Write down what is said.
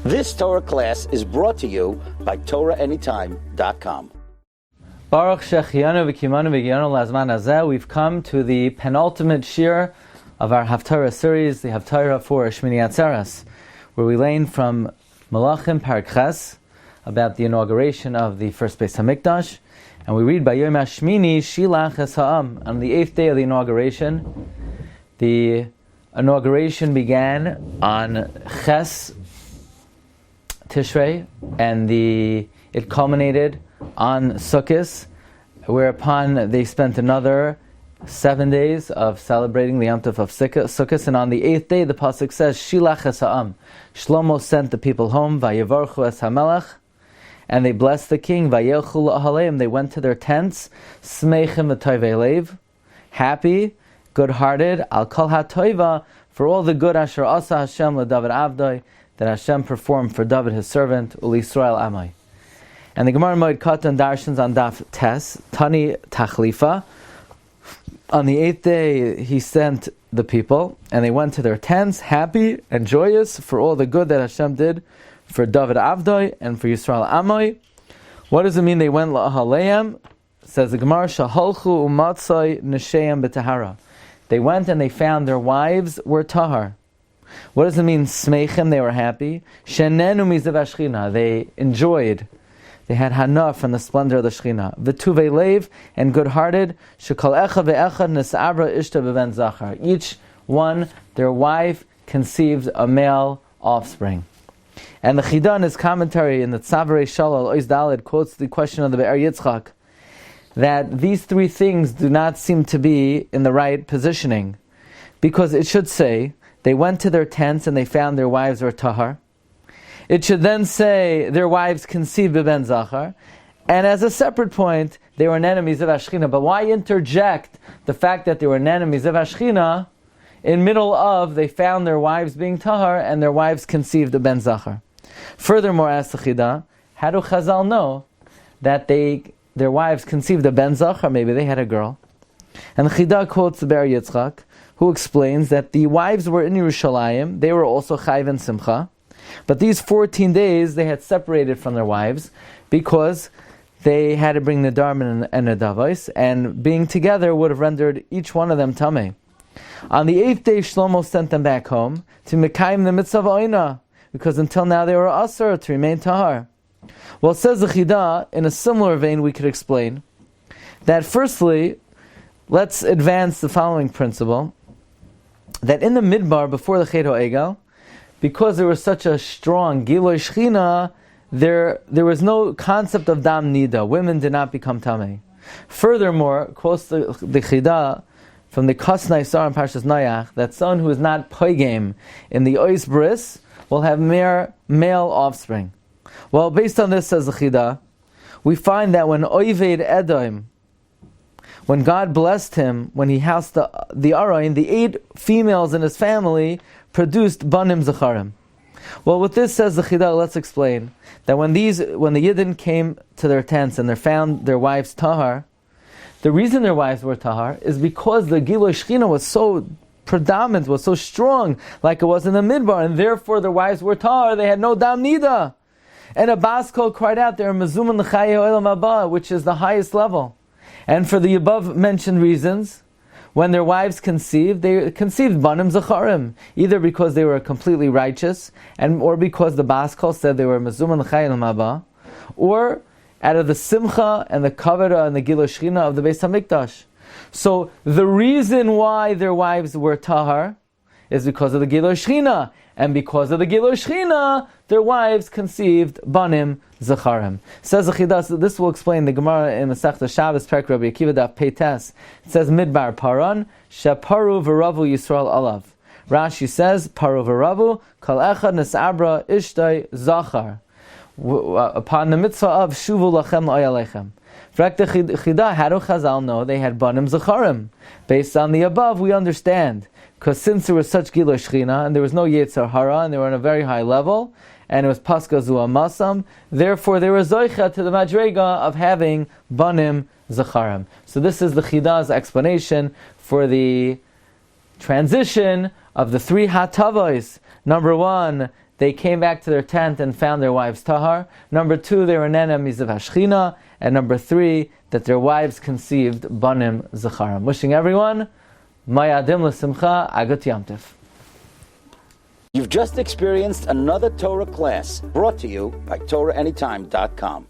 This Torah class is brought to you by TorahAnytime.com. Baruch Shechianu v'Kimanu v'Giyanu Lazman Hazeh. We've come to the penultimate Shiur of our Haftorah series, the Haftorah for Shemini Atzeres, where we learn from Malachim Parak Ches about the inauguration of the first Beis Hamikdash, and we read by Yom Shemini Shilach Es Ha'am. On the 8th day of the inauguration, the inauguration began on Ches Tishrei, and it culminated on Sukkot, whereupon they spent another 7 days of celebrating the Yom Tov of Sukkot. And on the 8th day, the pasuk says, Shilach es ha'am. Shlomo sent the people home, Vayevarchu es hamelech, and they blessed the king, Vayelchu la'ahaleim. They went to their tents, Smeichim v'toivei leiv, happy, good-hearted, al kol ha'toiva, for all the good Asher asa Hashem leDavid avdoi, that Hashem performed for David his servant, Uli Yisrael Amai. And the Gemara Moed Katan Darshans on Daf Tes, Tani Tachlifa. On the 8th day, he sent the people, and they went to their tents, happy and joyous for all the good that Hashem did for David Avdoi and for Yisrael Amai. What does it mean they went la'ahaleim? Says the Gemara, Shaholchu umatzai neshayim b'tahara. They went and they found their wives were tahar. What does it mean, smeichim? They were happy. Shenenu mizav hashchina. They enjoyed. They had hana from the splendor of the Shechina. V'tuvei leiv, and good-hearted. Shekol echa ve'echa nes'abra ishta b'ben zachar. Each one, their wife, conceived a male offspring. And the Chida in his commentary in the Tzavarei Shalal Ois Daled quotes the question of the Be'er Yitzchak, that these three things do not seem to be in the right positioning, because it should say they went to their tents and they found their wives were tahar. It should then say their wives conceived b'ben zachar, and as a separate point, they were enemies of Ashchina. But why interject the fact that they were enemies of Ashchina in middle of they found their wives being tahar and their wives conceived b'ben zachar? Furthermore, asks the Chida, how do Chazal know that their wives conceived a ben zachar? Maybe they had a girl. And the Chida quotes the Be'er Yitzchak, who explains that the wives were in Yerushalayim, they were also chayv and simcha, but these 14 days they had separated from their wives because they had to bring the darman and the davos, and being together would have rendered each one of them tameh. On the 8th day, Shlomo sent them back home to mekayim the mitzvah oina, because until now they were asur to remain tahar. Well, says the Chida, in a similar vein we could explain that firstly, let's advance the following principle, that in the midbar before the Chet HaEgel, because there was such a strong Giloi Shechina, there was no concept of Dam Nida. Women did not become Tameh. Furthermore, quotes the Chida from the Kasnai Sar and Parshas Noach, that someone who is not Poigem in the Ois Bris will have mere male offspring. Well, based on this, says the Chida, we find that when Oived Edom, when God blessed him, when he housed the Arayin, the 8 females in his family produced Banim Zacharim. Well, with this, says the Chida, let's explain that when the Yidden came to their tents and they found their wives Tahar, the reason their wives were Tahar is because the Giloi Shechina was so predominant, was so strong, like it was in the Midbar, and therefore their wives were Tahar, they had no Dam Nida. And a Baskol cried out, they're Mezuman L'Chaye Olam Haba, which is the highest level. And for the above mentioned reasons, when their wives conceived, they conceived Banim Zacharim, either because they were completely righteous, or because the Baskol said they were Mezuman L'Chaye Olam Haba, or out of the Simcha and the Kavod and the Gilui Shechina of the Beis Hamikdash. So the reason why their wives were Tahar is because of the Gilui Shechina, and because of the Gilui Shechina, their wives conceived Banim Zacharim. Says the Chida, this will explain the Gemara in Masechta Shabbos, Perek Rabbi Akiva Daf Peites. It says, Midbar Paran, Sheparu v'ravu Yisrael alav. Rashi says, Paru v'ravu, Kal echad nes'abra ishtay zachar. Upon the mitzvah of Shuvu lachem la'ayalechem. Frek the Chida, how do Chazal know they had Banim Zacharim? Based on the above, we understand. Because since there was such Gilui Shechina, and there was no Yetzer Hara, and they were on a very high level, and it was Paska Zua Masam, therefore they were Zoicha to the Madrega of having Banim Zacharim. So this is the Chida's explanation for the transition of the 3 Hatavos. Number 1, they came back to their tent and found their wives tahar. Number 2, they were nenemis of Hashchina. And number 3, that their wives conceived banim zacharim. Wishing everyone, mayadim l'simcha, agut yamtiv. You've just experienced another Torah class brought to you by TorahAnytime.com.